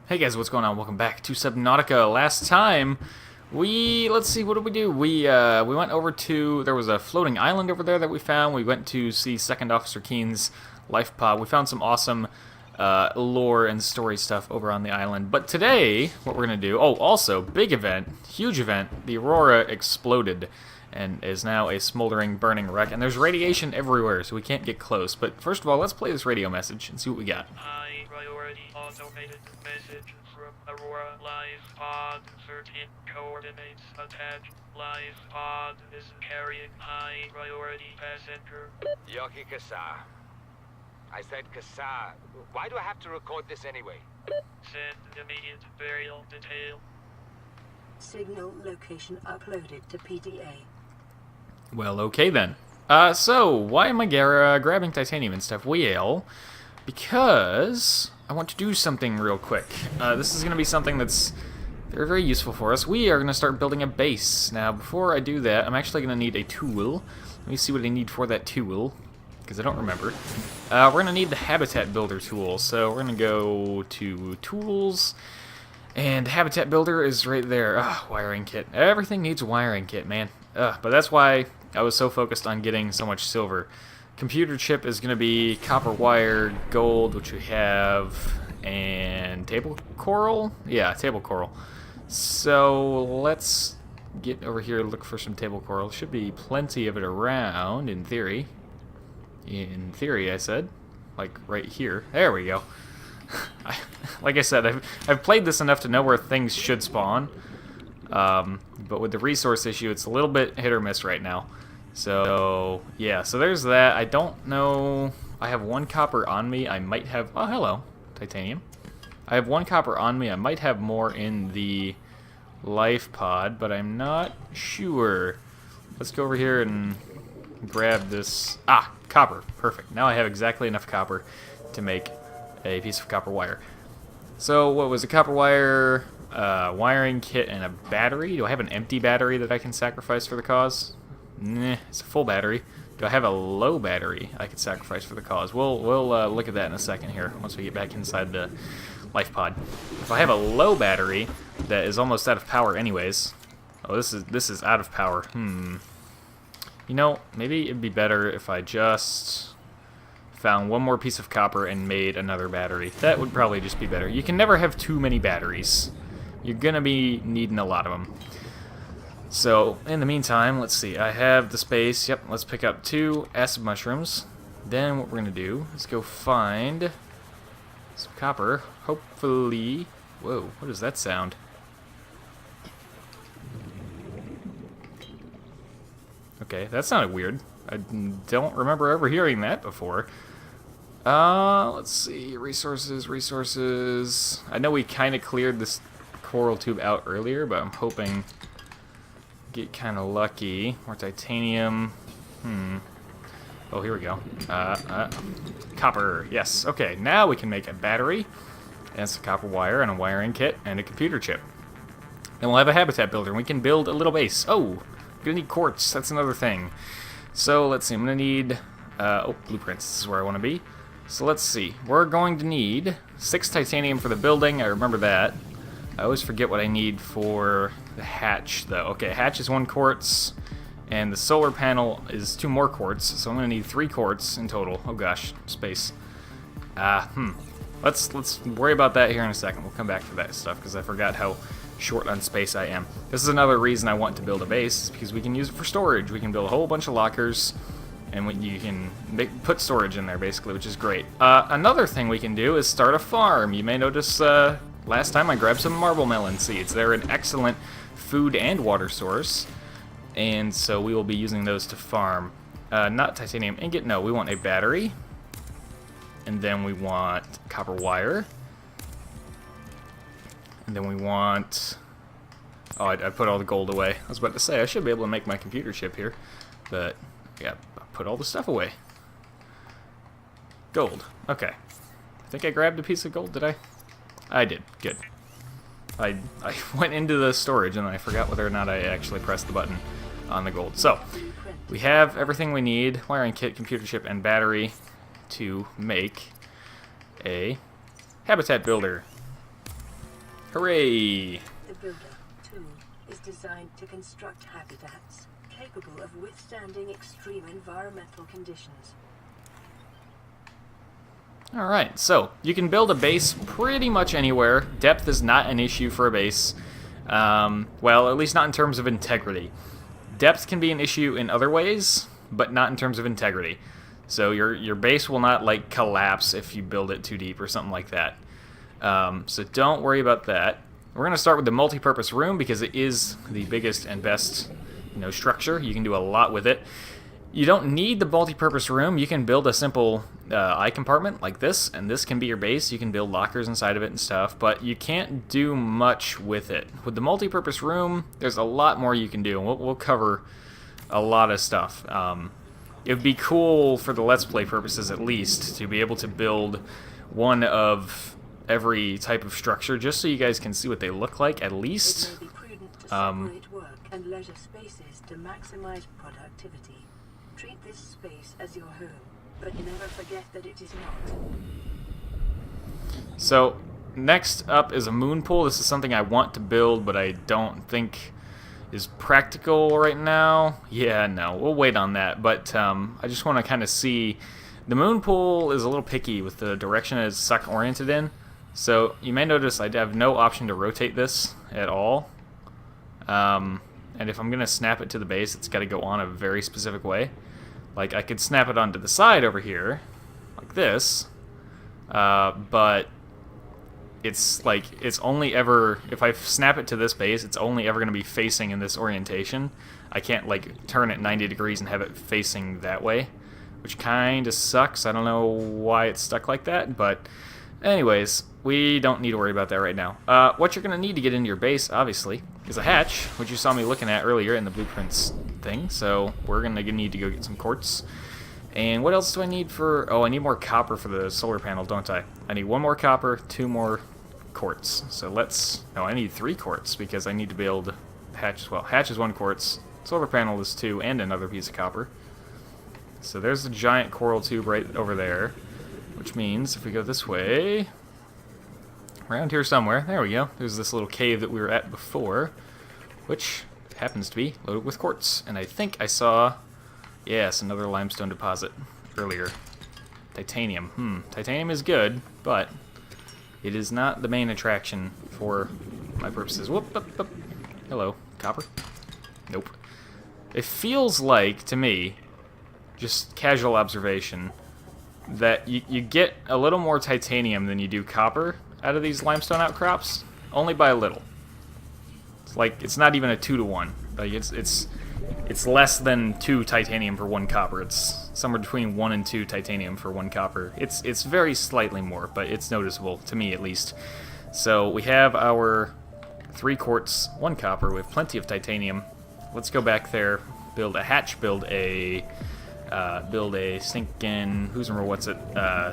Hey guys, what's going on? Welcome back to Subnautica. Last time, let's see, what did we do? We went over to, there was a floating island over there that we found. We went to see Second Officer Keen's life pod. We found some awesome lore and story stuff over on the island. But today, what we're going to do, oh, also, big event, huge event, the Aurora exploded and is now a smoldering, burning wreck. And there's radiation everywhere, so we can't get close. But first of all, let's play this radio message and see what we got. High priority automated message from Aurora. Live pod 13 coordinates attached. Live pod is carrying high priority passenger. Yoki Kasa. I said Kasa. Why do I have to record this anyway? Send immediate burial detail. Signal location uploaded to PDA. Well, okay then. So, why am I grabbing titanium and stuff? Well, because I want to do something real quick. This is going to be something that's very, very useful for us. We are going to start building a base. Now, before I do that, I'm actually going to need a tool. Let me see what I need for that tool, because I don't remember. We're going to need the Habitat Builder tool. So, we're going to go to Tools, and the Habitat Builder is right there. Wiring kit. Everything needs a wiring kit, man. But that's why I was so focused on getting so much silver. Computer chip is going to be copper wire, gold, which we have, and table coral? Yeah, table coral. So let's get over here and look for some table coral. Should be plenty of it around, in theory. In theory, I said. Like, right here. There we go. Like I said, I've played this enough to know where things should spawn. But with the resource issue, it's a little bit hit or miss right now. So, yeah, so there's that. I don't know. I have one copper on me. I might have... Oh, hello, titanium. I have one copper on me. I might have more in the life pod, but I'm not sure. Let's go over here and grab this. Copper. Perfect. Now I have exactly enough copper to make a piece of copper wire. So, what was a copper wire, wiring kit, and a battery? Do I have an empty battery that I can sacrifice for the cause? Nah, it's a full battery. Do I have a low battery I could sacrifice for the cause? We'll look at that in a second here, once we get back inside the life pod. If I have a low battery that is almost out of power anyways... Oh, this is out of power. You know, maybe it'd be better if I just found one more piece of copper and made another battery. That would probably just be better. You can never have too many batteries. You're gonna be needing a lot of them. So, in the meantime, let's see. I have the space. Yep, let's pick up 2 acid mushrooms. Then what we're going to do is go find some copper. Hopefully... Whoa, what does that sound? Okay, that sounded weird. I don't remember ever hearing that before. Let's see. Resources. I know we kind of cleared this coral tube out earlier, but I'm hoping... get kind of lucky. More titanium. Oh, here we go. Copper. Yes. Okay, now we can make a battery, and some copper wire, and a wiring kit, and a computer chip. Then we'll have a habitat builder, and we can build a little base. Oh, gonna need quartz. That's another thing. So, let's see. I'm gonna need... blueprints. This is where I want to be. So, let's see. We're going to need 6 titanium for the building. I remember that. I always forget what I need for the hatch, though. Okay, hatch is 1 quartz, and the solar panel is 2 more quartz, so I'm going to need 3 quartz in total. Oh gosh, space. Let's worry about that here in a second. We'll come back to that stuff, because I forgot how short on space I am. This is another reason I want to build a base, because we can use it for storage. We can build a whole bunch of lockers, and you can put storage in there, basically, which is great. Another thing we can do is start a farm. You may notice... last time I grabbed some marble melon seeds. They're an excellent food and water source, and so we will be using those to farm. Not titanium ingot, no, we want a battery, and then we want copper wire, and then we want... Oh, I put all the gold away. I was about to say, I should be able to make my computer chip here, but yeah, I put all the stuff away. Gold, okay. I think I grabbed a piece of gold, did I? I did. Good. I went into the storage and I forgot whether or not I actually pressed the button on the gold. So, we have everything we need. Wiring kit, computer chip, and battery to make a habitat builder. Hooray! The Builder tool is designed to construct habitats capable of withstanding extreme environmental conditions. Alright, so you can build a base pretty much anywhere. Depth is not an issue for a base. Well, at least not in terms of integrity. Depth can be an issue in other ways, but not in terms of integrity. So your base will not like collapse if you build it too deep or something like that. So don't worry about that. We're going to start with the multi-purpose room because it is the biggest and best, structure. You can do a lot with it. You don't need the multi-purpose room. You can build a simple eye compartment like this, and this can be your base. You can build lockers inside of it and stuff, but you can't do much with it. With the multi-purpose room, there's a lot more you can do, and we'll cover a lot of stuff. It would be cool for the Let's Play purposes at least to be able to build one of every type of structure just so you guys can see what they look like at least. It may be prudent to separate work and leisure spaces to maximize productivity. Treat this space as your home, but never forget that it is not. So, next up is a moon pool. This is something I want to build, but I don't think is practical right now. Yeah, no, we'll wait on that. But I just want to kind of see. The moon pool is a little picky with the direction it's suck oriented in. So, you may notice I have no option to rotate this at all. And if I'm going to snap it to the base, it's got to go on a very specific way. Like, I could snap it onto the side over here, like this, but it's like, it's only ever, if I snap it to this base, it's only ever going to be facing in this orientation. I can't, like, turn it 90 degrees and have it facing that way, which kind of sucks. I don't know why it's stuck like that, but anyways, we don't need to worry about that right now. What you're going to need to get into your base, obviously, is a hatch, which you saw me looking at earlier in the blueprints thing. So we're going to need to go get some quartz. And what else do I need for... Oh, I need more copper for the solar panel, don't I? I need 1 more copper, 2 more quartz. So let's... No, I need 3 quartz because I need to build hatch as well. Hatch is 1 quartz, solar panel is 2, and another piece of copper. So there's the giant coral tube right over there, which means if we go this way... Around here somewhere. There we go. There's this little cave that we were at before, which happens to be loaded with quartz. And I think I saw, yes, another limestone deposit earlier. Titanium. Titanium is good, but it is not the main attraction for my purposes. Whoop, whoop, whoop. Hello. Copper? Nope. It feels like, to me, just casual observation, that you get a little more titanium than you do copper out of these limestone outcrops, only by a little. It's like, it's not even a 2-to-1. Like, it's less than 2 titanium for 1 copper. It's somewhere between 1 and 2 titanium for 1 copper. It's very slightly more, but it's noticeable, to me at least. So we have our 3 quartz, 1 copper. We have plenty of titanium. Let's go back there, build a hatch, build a stinking,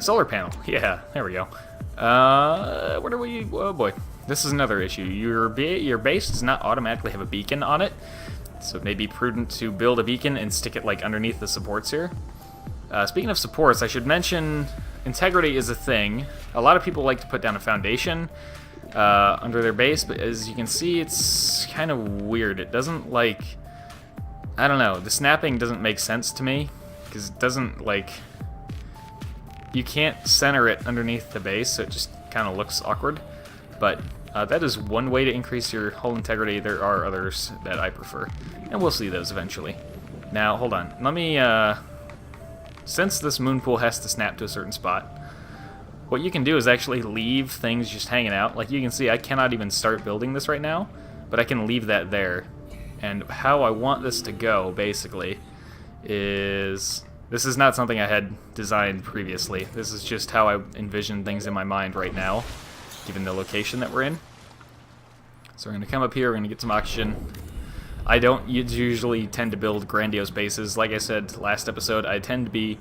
solar panel. Yeah, there we go. What are we? Oh boy, this is another issue. Your base does not automatically have a beacon on it, so it may be prudent to build a beacon and stick it like underneath the supports here. Speaking of supports, I should mention integrity is a thing. A lot of people like to put down a foundation under their base, but as you can see, it's kind of weird. It doesn't like, I don't know, the snapping doesn't make sense to me because it doesn't like. You can't center it underneath the base, so it just kind of looks awkward. But that is one way to increase your hull integrity. There are others that I prefer, and we'll see those eventually. Now, hold on. Let me, since this moon pool has to snap to a certain spot, what you can do is actually leave things just hanging out. Like you can see, I cannot even start building this right now, but I can leave that there. And how I want this to go, basically, is... This is not something I had designed previously. This is just how I envision things in my mind right now, given the location that we're in. So we're going to come up here, we're going to get some oxygen. I don't usually tend to build grandiose bases. Like I said last episode, I tend to be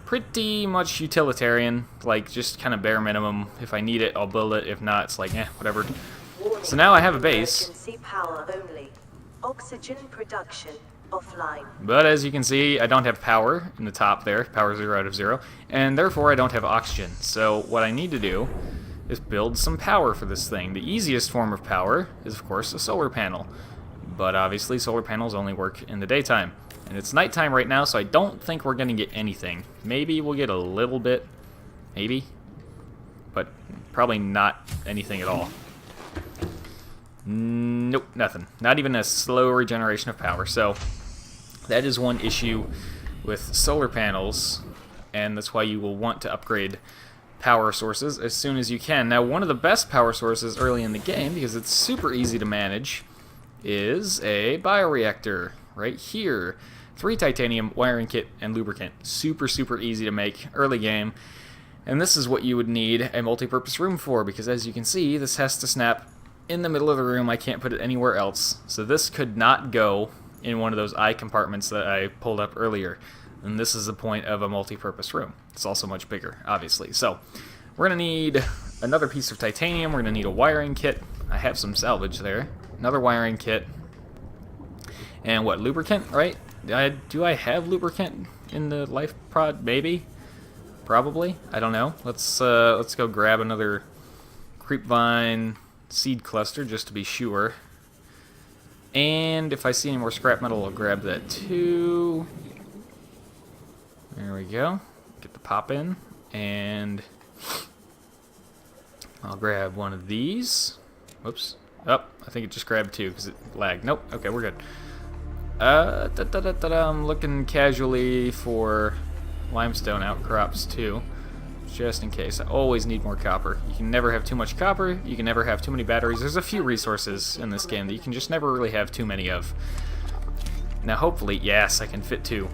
pretty much utilitarian, like just kind of bare minimum. If I need it, I'll build it. If not, it's like, whatever. So now I have a base. Emergency power only. Oxygen production offline. But as you can see, I don't have power in the top there, power 0 out of 0, and therefore I don't have oxygen. So what I need to do is build some power for this thing. The easiest form of power is, of course, a solar panel. But obviously, solar panels only work in the daytime. And it's nighttime right now, so I don't think we're going to get anything. Maybe we'll get a little bit. Maybe. But probably not anything at all. Nope, nothing. Not even a slow regeneration of power. So that is one issue with solar panels, and that's why you will want to upgrade power sources as soon as you can. Now, one of the best power sources early in the game, because it's super easy to manage, is a bioreactor right here. 3 titanium, wiring kit, and lubricant. Super, super easy to make early game. And this is what you would need a multi-purpose room for, because as you can see, this has to snap in the middle of the room. I can't put it anywhere else. So this could not go in one of those eye compartments that I pulled up earlier. And this is the point of a multi-purpose room. It's also much bigger, obviously. So we're going to need another piece of titanium. We're going to need a wiring kit. I have some salvage there. Another wiring kit. And what, lubricant, right? Do I have lubricant in the life pod? Maybe? Probably? I don't know. Let's go grab another creepvine seed cluster just to be sure. And if I see any more scrap metal, I'll grab that too. There we go. Get the pop in. And I'll grab one of these. Whoops. Oh, I think it just grabbed 2 because it lagged. Nope. Okay, we're good. I'm looking casually for limestone outcrops too, just in case. I always need more copper. You can never have too much copper. You can never have too many batteries. There's a few resources in this game that you can just never really have too many of. Now, hopefully, yes, I can fit 2.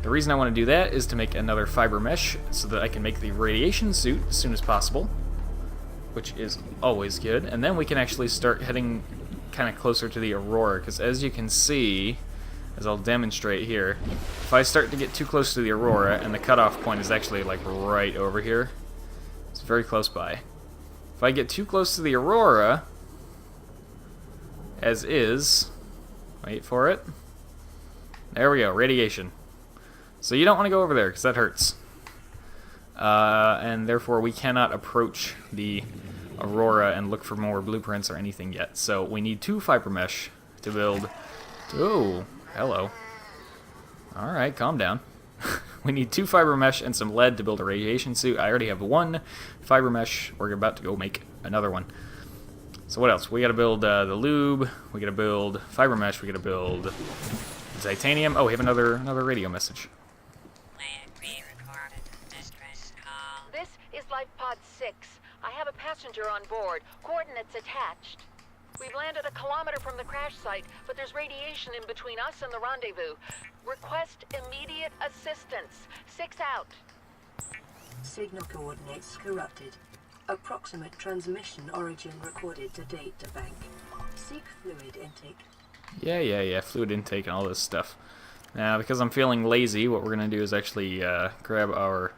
The reason I want to do that is to make another fiber mesh so that I can make the radiation suit as soon as possible, which is always good. And then we can actually start heading kind of closer to the Aurora, because as you can see, as I'll demonstrate here, if I start to get too close to the Aurora, and the cutoff point is actually like right over here, it's very close by. If I get too close to the Aurora, as is, wait for it, there we go, radiation. So you don't want to go over there, because that hurts. And therefore we cannot approach the Aurora and look for more blueprints or anything yet. So we need 2 fiber mesh to build. Oh, hello. Alright, calm down. We need 2 fiber mesh and some lead to build a radiation suit. I already have 1 fiber mesh. We're about to go make another one. So what else? We gotta build the lube. We gotta build fiber mesh. We gotta build titanium. Oh, we have another radio message. This is Life Pod 6. I have a passenger on board. Coordinates attached. We've landed a kilometer from the crash site, but there's radiation in between us and the rendezvous. Request immediate assistance. 6 out. Signal coordinates corrupted. Approximate transmission origin recorded to data bank. Seek fluid intake. Yeah, fluid intake and all this stuff. Now, because I'm feeling lazy, what we're going to do is actually grab our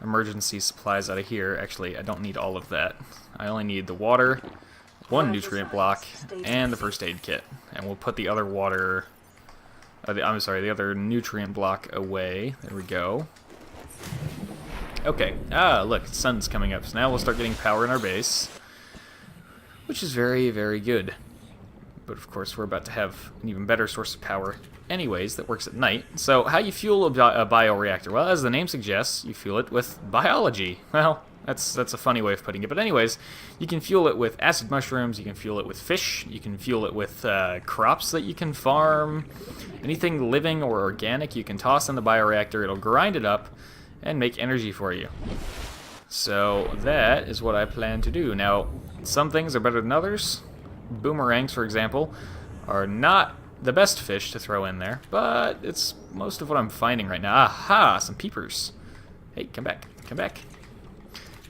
emergency supplies out of here. Actually, I don't need all of that. I only need the water, 1 nutrient block, and the first aid kit. And we'll put the other water, the other nutrient block away. There we go. Okay, look, the sun's coming up, so now we'll start getting power in our base, which is very, very good. But of course, we're about to have an even better source of power anyways that works at night. So how you fuel a bioreactor? Well, as the name suggests, you fuel it with biology. Well, that's a funny way of putting it. But anyways, you can fuel it with acid mushrooms, you can fuel it with fish, you can fuel it with crops that you can farm. Anything living or organic you can toss in the bioreactor, it'll grind it up and make energy for you. So that is what I plan to do. Now, some things are better than others. Boomerangs, for example, are not the best fish to throw in there, but it's most of what I'm finding right now. Aha, some peepers. Hey, come back, come back.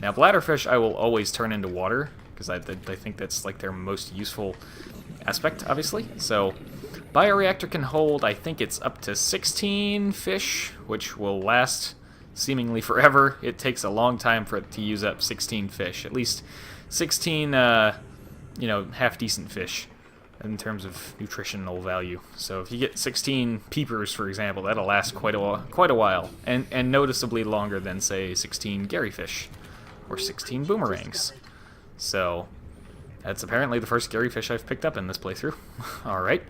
Now, bladderfish I will always turn into water, because I think that's like their most useful aspect, obviously. So, bioreactor can hold, I think it's up to 16 fish, which will last seemingly forever. It takes a long time for it to use up 16 fish. At least 16, half-decent fish in terms of nutritional value. So if you get 16 peepers, for example, that'll last quite a while, and noticeably longer than, say, 16 Garyfish or 16 boomerangs. So that's apparently the first scary fish I've picked up in this playthrough. Alright.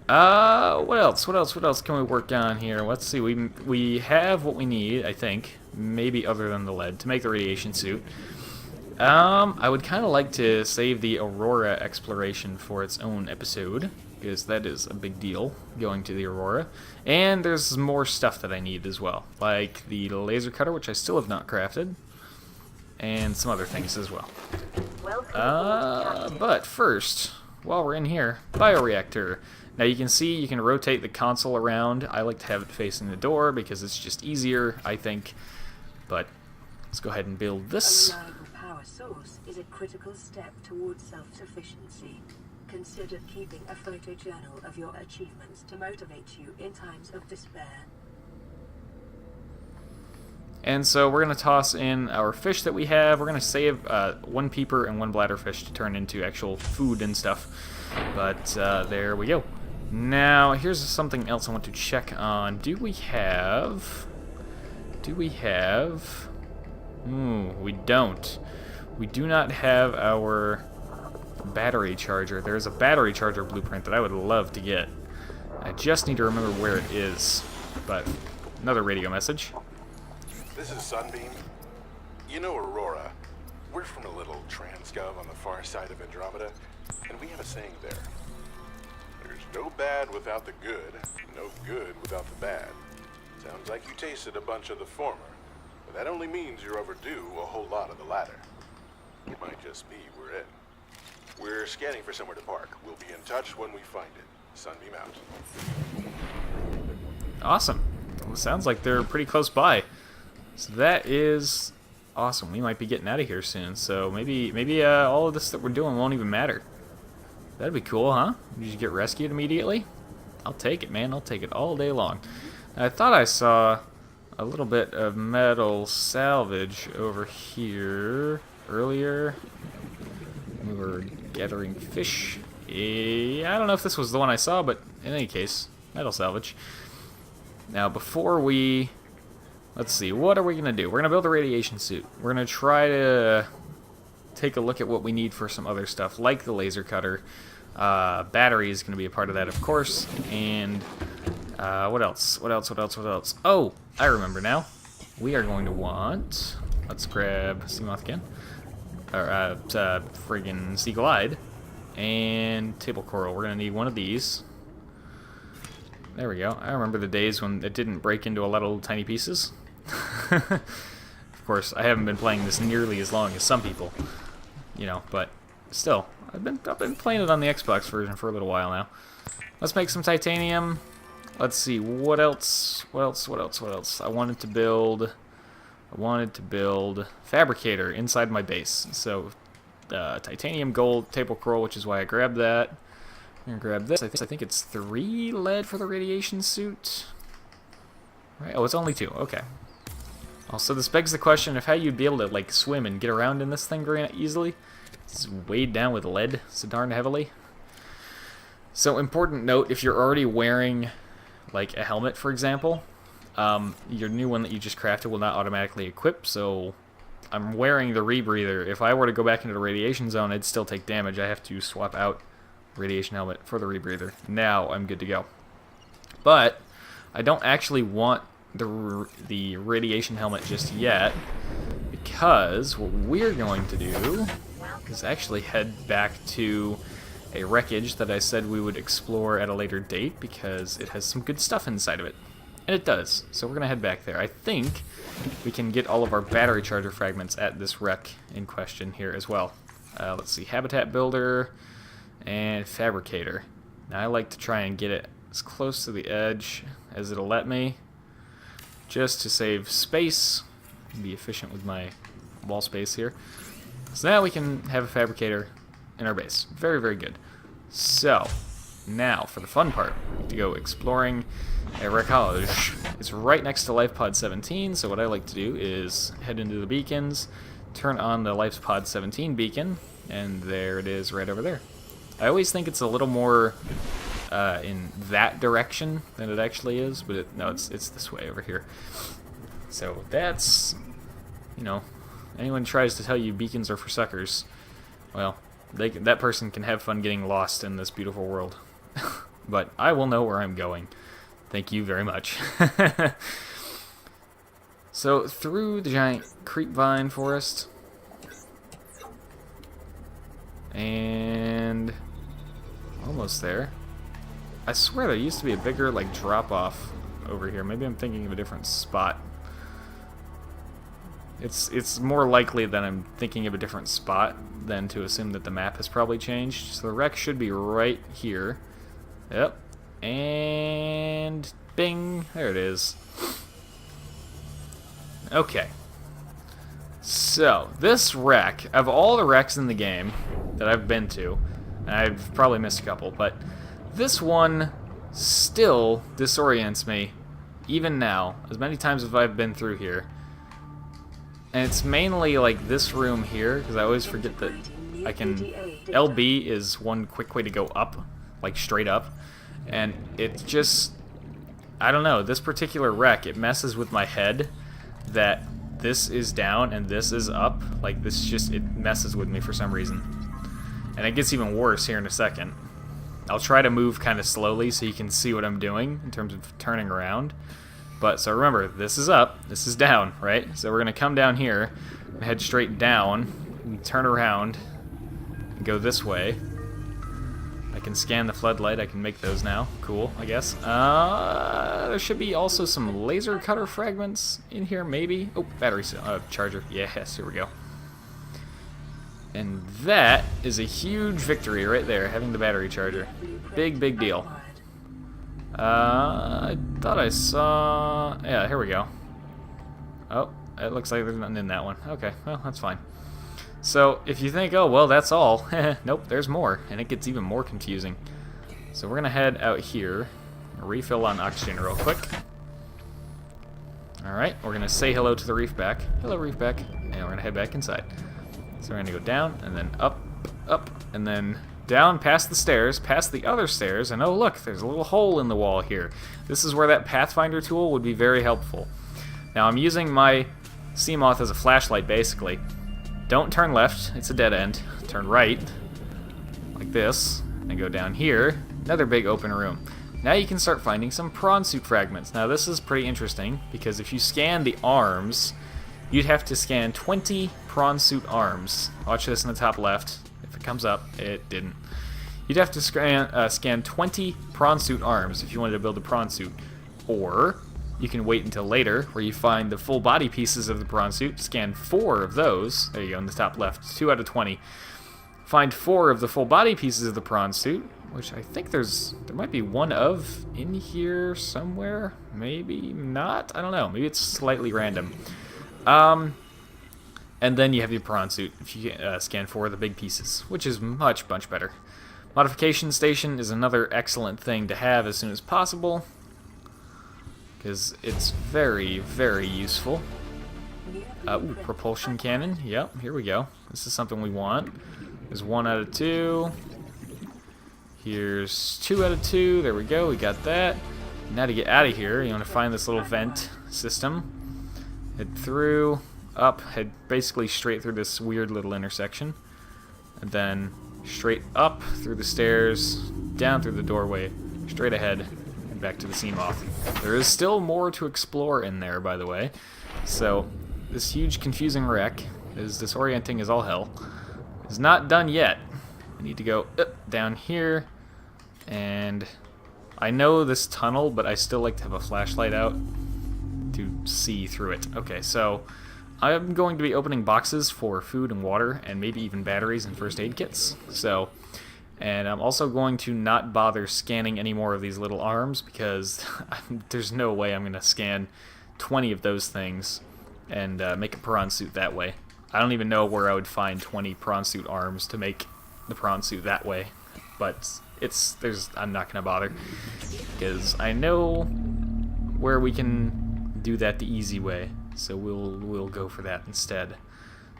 What else? What else can we work on here? Let's see. We have what we need, I think. Maybe other than the lead, to make the radiation suit. I would kind of like to save the Aurora exploration for its own episode, because that is a big deal, going to the Aurora. And there's more stuff that I need as well, like the laser cutter, which I still have not crafted, and some other things as well. But first, while we're in here, bioreactor. Now you can see you can rotate the console around. I like to have it facing the door because it's just easier, I think. But let's go ahead and build this. A reliable power source is a critical step towards self-sufficiency. Consider keeping a photojournal of your achievements to motivate you in times of despair. And so we're going to toss in our fish that we have. We're going to save one peeper and one bladderfish to turn into actual food and stuff. But there we go. Now, here's something else I want to check on. Do we have... we don't. We do not have our battery charger. There's a battery charger blueprint that I would love to get. I just need to remember where it is. But, another radio message. This is Sunbeam. You know Aurora. We're from a little transgov on the far side of Andromeda, and we have a saying there. There's no bad without the good, no good without the bad. Sounds like you tasted a bunch of the former, but that only means you're overdue a whole lot of the latter. It might just be we're in. We're scanning for somewhere to park. We'll be in touch when we find it. Sunbeam out. Awesome. Well, sounds like they're pretty close by. So that is awesome. We might be getting out of here soon. So maybe all of this that we're doing won't even matter. That'd be cool, huh? You just get rescued immediately? I'll take it, man. I'll take it all day long. I thought I saw a little bit of metal salvage over here earlier. We were gathering fish. I don't know if this was the one I saw, but in any case, metal salvage. Now, before we... Let's see, what are we going to do? We're going to build a radiation suit. We're going to try to take a look at what we need for some other stuff, like the laser cutter. Battery is going to be a part of that, of course. And what else? What else? Oh, I remember now. We are going to want... Let's grab Seamoth again. Or, friggin' Sea Glide. And Table Coral. We're going to need one of these. There we go. I remember the days when it didn't break into a lot of little tiny pieces. Of course, I haven't been playing this nearly as long as some people, you know, but still, I've been playing it on the Xbox version for a little while now. Let's make some titanium. Let's see, what else? I wanted to build fabricator inside my base. So, titanium, gold, table coral, which is why I grabbed that. I'm gonna grab this. I think it's 3 lead for the radiation suit. Right? Oh, it's only 2. Okay. Also, this begs the question of how you'd be able to like swim and get around in this thing very easily. It's weighed down with lead so darn heavily. So, important note: if you're already wearing like a helmet, for example, your new one that you just crafted will not automatically equip. So, I'm wearing the rebreather. If I were to go back into the radiation zone, I'd still take damage. I have to swap out radiation helmet for the rebreather. Now I'm good to go. But I don't actually want the radiation helmet just yet, because what we're going to do is actually head back to a wreckage that I said we would explore at a later date, because it has some good stuff inside of it. And it does. So we're going to head back there. I think we can get all of our battery charger fragments at this wreck in question here as well. Let's see. Habitat builder and fabricator. Now I like to try and get it as close to the edge as it'll let me, just to save space and be efficient with my wall space here. So now we can have a fabricator in our base. Very, very good. So, now for the fun part, to go exploring a wreckage. It's right next to LifePod 17, so what I like to do is head into the beacons, turn on the LifePod 17 beacon, and there it is right over there. I always think it's a little more in that direction than it actually is, but no, it's this way over here. So that's, you know, anyone tries to tell you beacons are for suckers, well, that person can have fun getting lost in this beautiful world. But I will know where I'm going. Thank you very much. So, through the giant creep vine forest. And almost there. I swear there used to be a bigger, like, drop-off over here. Maybe I'm thinking of a different spot. It's more likely that I'm thinking of a different spot than to assume that the map has probably changed. So the wreck should be right here. Yep. And bing! There it is. Okay. So, this wreck, of all the wrecks in the game that I've been to, and I've probably missed a couple, but this one still disorients me, even now, as many times as I've been through here. And it's mainly like this room here, because I always forget that I can... LB is one quick way to go up, like straight up, and it just... I don't know, this particular wreck, it messes with my head that this is down and this is up. Like, this just, it messes with me for some reason. And it gets even worse here in a second. I'll try to move kind of slowly so you can see what I'm doing in terms of turning around. But, so remember, this is up, this is down, right? So we're going to come down here, and head straight down, and turn around, and go this way. I can scan the floodlight, I can make those now. Cool, I guess. There should be also some laser cutter fragments in here, maybe. Oh, battery charger. Yes, here we go. And that is a huge victory right there, having the battery charger. Big, big deal. I thought I saw... Yeah, here we go. Oh, it looks like there's nothing in that one. Okay, well, that's fine. So, if you think, oh, well, that's all, nope, there's more, and it gets even more confusing. So we're going to head out here, refill on oxygen real quick. Alright, we're going to say hello to the reefback. Hello, reefback. And we're going to head back inside. So we're going to go down, and then up, up, and then down past the stairs, past the other stairs, and oh, look, there's a little hole in the wall here. This is where that Pathfinder tool would be very helpful. Now, I'm using my Seamoth as a flashlight, basically. Don't turn left, it's a dead end. Turn right, like this, and go down here. Another big open room. Now you can start finding some prawn suit fragments. Now this is pretty interesting, because if you scan the arms, you'd have to scan 20 prawn suit arms. Watch this in the top left. If it comes up, it didn't. You'd have to scan 20 prawn suit arms if you wanted to build a prawn suit. Or you can wait until later, where you find the full body pieces of the prawn suit, scan 4 of those, there you go, in the top left, 2 out of 20. Find 4 of the full body pieces of the prawn suit, which I think there might be one of in here somewhere, maybe not, I don't know, maybe it's slightly random. And then you have your prawn suit, if you scan 4 of the big pieces, which is much better. Modification station is another excellent thing to have as soon as possible, because it's very, very useful. Ooh, propulsion cannon. Yep, here we go. This is something we want. There's 1 out of 2. Here's 2 out of 2. There we go, we got that. Now to get out of here, you want to find this little vent system. Head through, up, head basically straight through this weird little intersection. And then straight up through the stairs, down through the doorway, straight ahead, back to the Seamoth. There is still more to explore in there, by the way. So, this huge confusing wreck is disorienting as all hell. Is not done yet. I need to go down here, and I know this tunnel, but I still like to have a flashlight out to see through it. Okay, so I'm going to be opening boxes for food and water, and maybe even batteries and first aid kits. So, and I'm also going to not bother scanning any more of these little arms, because there's no way I'm going to scan 20 of those things and make a prawn suit that way. I don't even know where I would find 20 prawn suit arms to make the prawn suit that way. But I'm not going to bother, because I know where we can do that the easy way. So we'll go for that instead.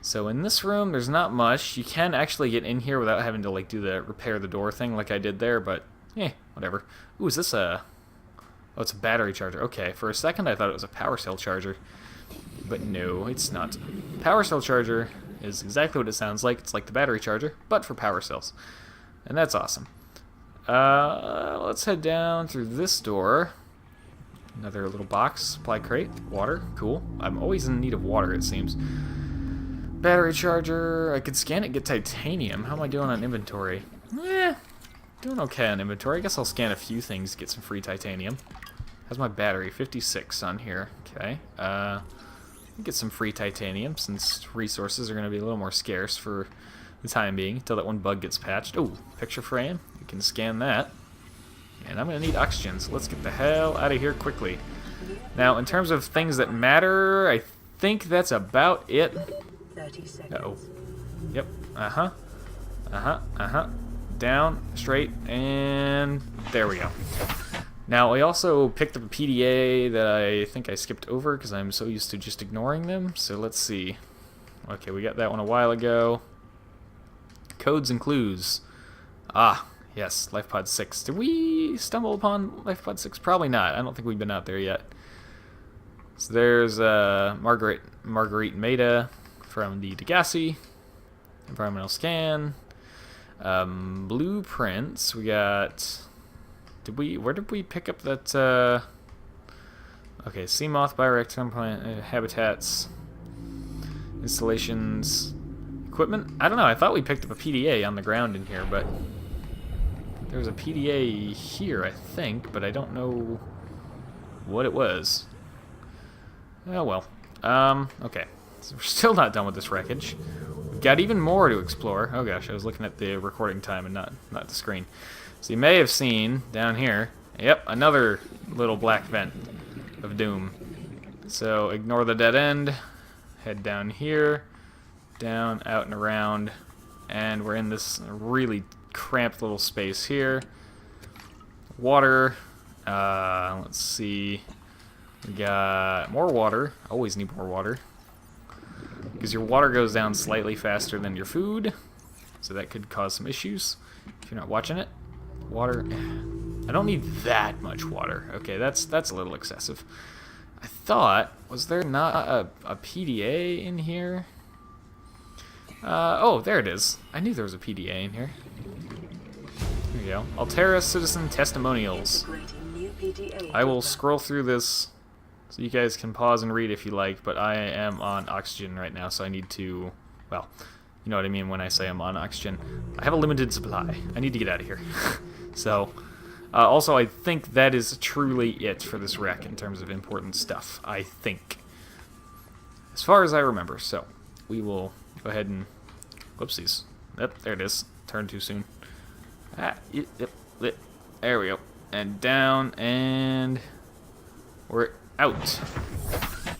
So in this room, there's not much. You can actually get in here without having to like do the repair the door thing like I did there, but whatever. Ooh, is this a... Oh, it's a battery charger. Okay, for a second I thought it was a power cell charger. But no, it's not. Power cell charger is exactly what it sounds like. It's like the battery charger, but for power cells. And that's awesome. Let's head down through this door. Another little box, supply crate, water, cool. I'm always in need of water, it seems. Battery charger, I could scan it, get titanium. How am I doing on inventory? Doing okay on inventory. I guess I'll scan a few things to get some free titanium. How's my battery? 56 on here. Okay. Get some free titanium since resources are going to be a little more scarce for the time being until that one bug gets patched. Oh, picture frame. We can scan that. And I'm going to need oxygen, so let's get the hell out of here quickly. Now, in terms of things that matter, I think that's about it. 30 seconds. Uh-oh. Yep. Uh-huh. Uh-huh. Uh-huh. Down, straight, and there we go. Now, I also picked up a PDA that I think I skipped over because I'm so used to just ignoring them. So let's see. Okay, we got that one a while ago. Codes and clues. Ah, yes, LifePod 6. Did we stumble upon LifePod 6? Probably not. I don't think we've been out there yet. So there's Marguerite Maida from the Degassi. Environmental scan. Blueprints. We got... Where did we pick up that, okay, sea moth, bioreactor plant, habitats, installations, equipment? I don't know, I thought we picked up a PDA on the ground in here, but there was a PDA here, I think, but I don't know what it was. Oh well. Okay, so we're still not done with this wreckage. We've got even more to explore. Oh gosh, I was looking at the recording time and not the screen. So you may have seen down here, yep, another little black vent of doom. So ignore the dead end, head down here, down, out and around, and we're in this really cramped little space here. Water, let's see, we got more water, always need more water, because your water goes down slightly faster than your food, so that could cause some issues if you're not watching it. Water. I don't need that much water. Okay, that's a little excessive. I thought, was there not a PDA in here? Oh, there it is. I knew there was a PDA in here. There you go. Altera Citizen Testimonials. I will scroll through this so you guys can pause and read if you like, but I am on oxygen right now, so I need to, well, you know what I mean when I say I'm on oxygen. I have a limited supply. I need to get out of here. So, also, I think that is truly it for this wreck in terms of important stuff. I think. As far as I remember. So, we will go ahead and... Whoopsies. Yep, there it is. Turned too soon. Yep. There we go. And down, and... we're out.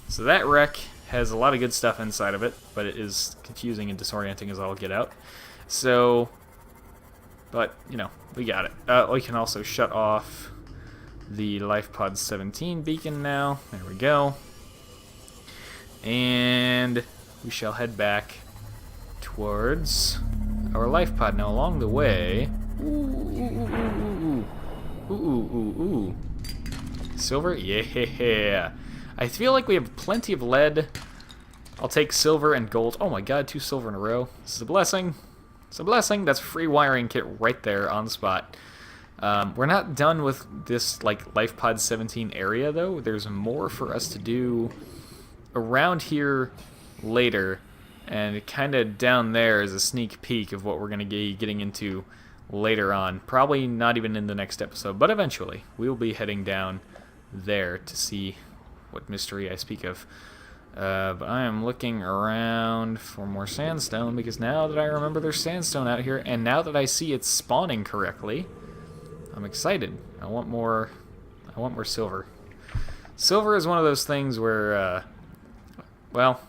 So that wreck has a lot of good stuff inside of it, but it is confusing and disorienting as all get out. So... but, you know, we got it. We can also shut off the LifePod 17 beacon now. There we go. And we shall head back towards our LifePod. Now, along the way... Ooh. Silver? Yeah. I feel like we have plenty of lead. I'll take silver and gold. Oh my god, 2 silver in a row. This is a blessing. It's a blessing. That's a free wiring kit right there on the spot. We're not done with this like LifePod 17 area though. There's more for us to do around here later, and kind of down there is a sneak peek of what we're going to be getting into later on. Probably not even in the next episode, but eventually we will be heading down there to see what mystery I speak of. But I am looking around for more sandstone, because now that I remember there's sandstone out here, and now that I see it's spawning correctly, I'm excited. I want more silver. Silver is one of those things where, well,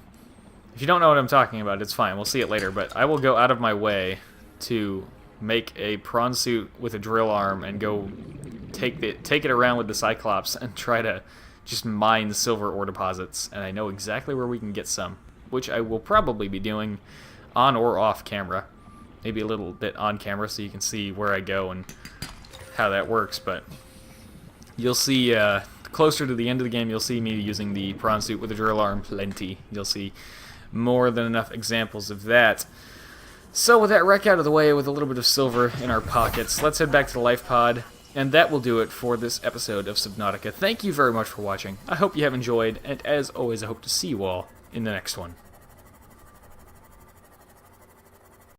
if you don't know what I'm talking about, it's fine. We'll see it later, but I will go out of my way to make a prawn suit with a drill arm and go take it around with the Cyclops and try to just mine the silver ore deposits, and I know exactly where we can get some, which I will probably be doing on or off camera. Maybe a little bit on camera so you can see where I go and how that works, but you'll see closer to the end of the game, you'll see me using the prawn suit with a drill arm plenty. You'll see more than enough examples of that. So with that wreck out of the way, with a little bit of silver in our pockets, let's head back to the life pod, and that will do it for this episode of Subnautica. Thank you very much for watching. I hope you have enjoyed, and as always, I hope to see you all in the next one.